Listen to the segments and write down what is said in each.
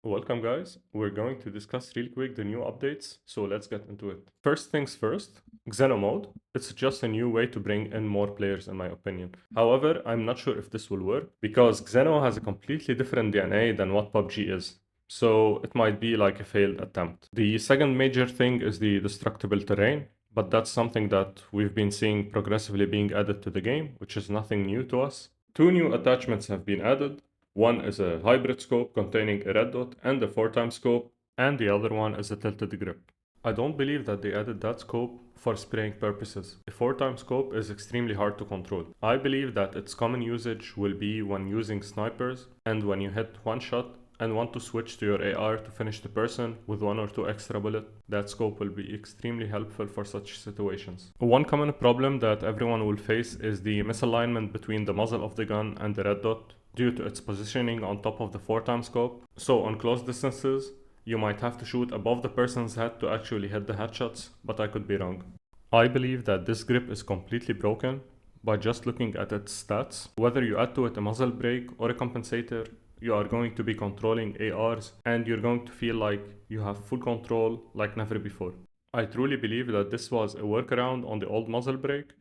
Welcome guys, we're going to discuss real quick the new updates, so let's get into it. First things first, Xeno mode. It's just a new way to bring in more players in my opinion. However, I'm not sure if this will work because Xeno has a completely different DNA than what PUBG is. So it might be like a failed attempt. The second major thing is the destructible terrain, but that's something that we've been seeing progressively being added to the game, which is nothing new to us. Two new attachments have been added. One is a hybrid scope containing a red dot and a 4x scope, and the other one is a tilted grip. I don't believe that they added that scope for spraying purposes. A 4x scope is extremely hard to control. I believe that its common usage will be when using snipers and when you hit one shot and want to switch to your AR to finish the person with one or two extra bullets. That scope will be extremely helpful for such situations. One common problem that everyone will face is the misalignment between the muzzle of the gun and the red dot due to its positioning on top of the 4x scope. So on close distances, you might have to shoot above the person's head to actually hit the headshots, but I could be wrong. I believe that this grip is completely broken by just looking at its stats. Whether you add to it a muzzle brake or a compensator, you are going to be controlling ARs and you're going to feel like you have full control like never before. I truly believe that this was a workaround on the old muzzle brake.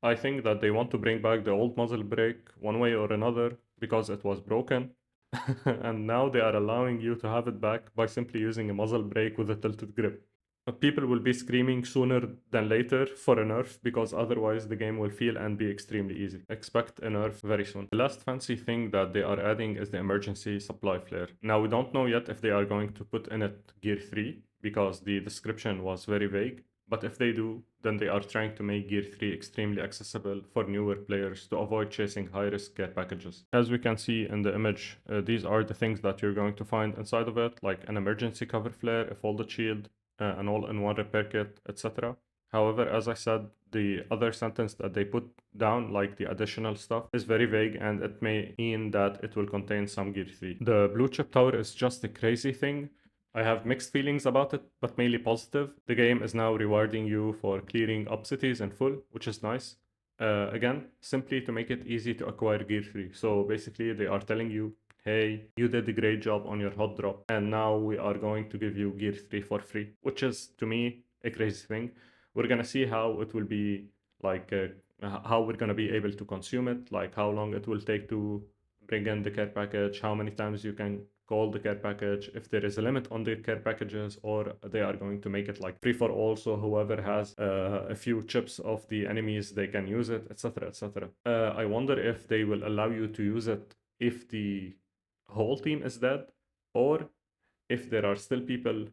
I think that they want to bring back the old muzzle brake one way or another because it was broken. And now they are allowing you to have it back by simply using a muzzle brake with a tilted grip. People will be screaming sooner than later for a nerf because otherwise the game will feel and be extremely easy. Expect a nerf very soon. The last fancy thing that they are adding is the emergency supply flare. Now we don't know yet if they are going to put in it Gear 3 because the description was very vague. But if they do, then they are trying to make Gear 3 extremely accessible for newer players to avoid chasing high-risk care packages. As we can see in the image, these are the things that you're going to find inside of it, like an emergency cover flare, a folded shield, an all-in-one repair kit, etc. However, as I said, the other sentence that they put down, like the additional stuff, is very vague and it may mean that it will contain some Gear 3. The blue chip tower is just a crazy thing. I have mixed feelings about it, but mainly positive. The game is now rewarding you for clearing up cities in full, which is nice. Again, simply to make it easy to acquire Gear 3. So basically, they are telling you, hey, you did a great job on your hot drop, and now we are going to give you Gear 3 for free, which is, to me, a crazy thing. We're gonna see how it will be, like, how we're gonna be able to consume it, like how long it will take to bring in the care package, how many times you can call the care package, if there is a limit on the care packages, or they are going to make it like free for all, so whoever has a few chips of the enemies, they can use it, etc., etc. I wonder if they will allow you to use it if the whole team is dead, or if there are still people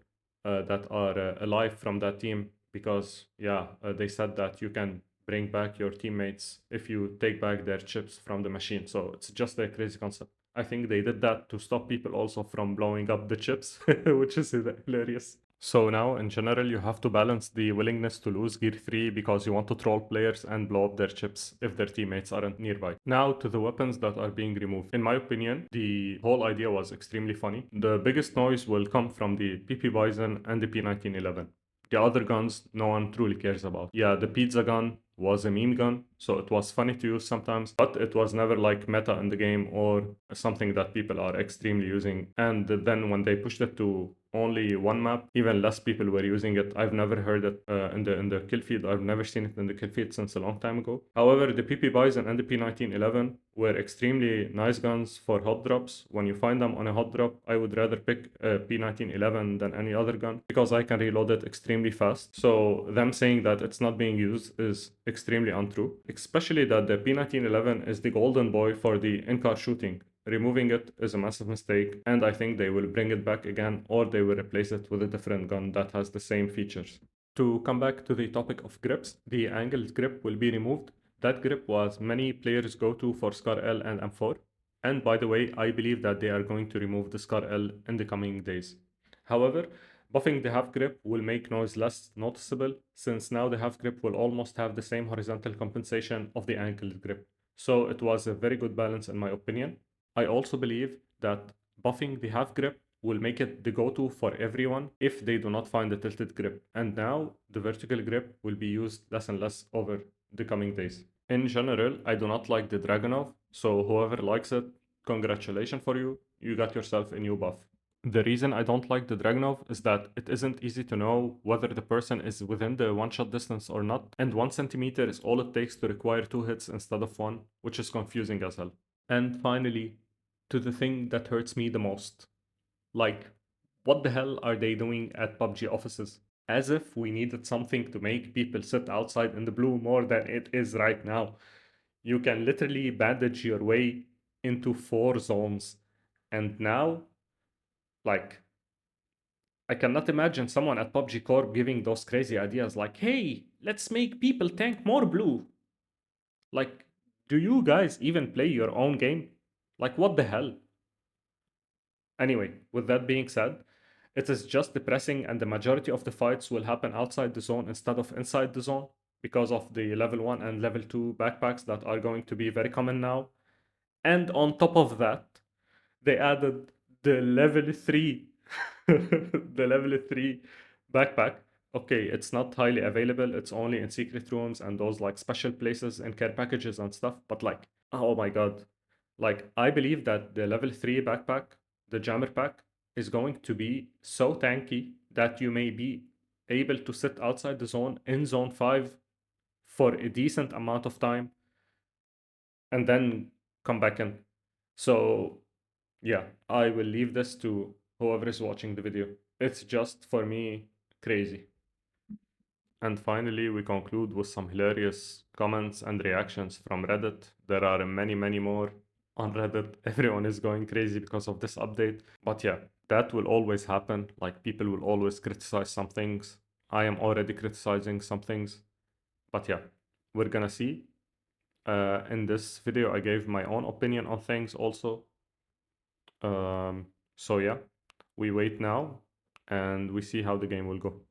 that are alive from that team, because they said that you can bring back your teammates if you take back their chips from the machine. So it's just a crazy concept. I think they did that to stop people also from blowing up the chips, which is hilarious. So now, in general, you have to balance the willingness to lose Gear 3 because you want to troll players and blow up their chips if their teammates aren't nearby. Now to the weapons that are being removed. In my opinion, the whole idea was extremely funny. The biggest noise will come from the PP Bison and the P1911. The other guns, no one truly cares about. Yeah, the pizza gun was a meme gun, so it was funny to use sometimes, but it was never like meta in the game or something that people are extremely using. And then when they pushed it to only one map, even less people were using it. I've never heard it in the kill feed. I've never seen it in the kill feed since a long time ago. However, the PP Bison and the P1911 were extremely nice guns for hot drops. When you find them on a hot drop, I would rather pick a P1911 than any other gun because I can reload it extremely fast. So them saying that it's not being used is extremely untrue, especially that the P1911 is the golden boy for the in-car shooting. Removing it is a massive mistake, and I think they will bring it back again, or they will replace it with a different gun that has the same features. To come back to the topic of grips, the angled grip will be removed. That grip was many players' go-to for Scar L and M4. And by the way, I believe that they are going to remove the Scar L in the coming days. However, buffing the half grip will make noise less noticeable, since now the half grip will almost have the same horizontal compensation of the angled grip. So it was a very good balance in my opinion. I also believe that buffing the half grip will make it the go-to for everyone if they do not find the tilted grip. And now the vertical grip will be used less and less over the coming days. In general, I do not like the Dragunov, so whoever likes it, congratulations for you, you got yourself a new buff. The reason I don't like the Dragunov is that it isn't easy to know whether the person is within the one-shot distance or not, and 1 centimeter is all it takes to require 2 hits instead of one, which is confusing as hell. And finally, to the thing that hurts me the most. Like, what the hell are they doing at PUBG offices? As if we needed something to make people sit outside in the blue more than it is right now. You can literally bandage your way into 4 zones. And now, like, I cannot imagine someone at PUBG Corp giving those crazy ideas like, hey, let's make people tank more blue. Like, do you guys even play your own game? Like, what the hell? Anyway, with that being said, it is just depressing, and the majority of the fights will happen outside the zone instead of inside the zone because of the level 1 and level 2 backpacks that are going to be very common now. And on top of that, they added the level 3 the level 3 backpack. Okay, it's not highly available, it's only in secret rooms and those like special places and care packages and stuff, but like, oh my god, like I believe that the level 3 backpack, the jammer pack, is going to be so tanky that you may be able to sit outside the zone in zone 5 for a decent amount of time and then come back in. So yeah, I will leave this to whoever is watching the video. It's just for me crazy. And finally, we conclude with some hilarious comments and reactions from Reddit. There are many, many more on Reddit. Everyone is going crazy because of this update. But yeah, that will always happen. Like, people will always criticize some things. I am already criticizing some things. But yeah, we're gonna see. In this video, I gave my own opinion on things also. So yeah, we wait now and we see how the game will go.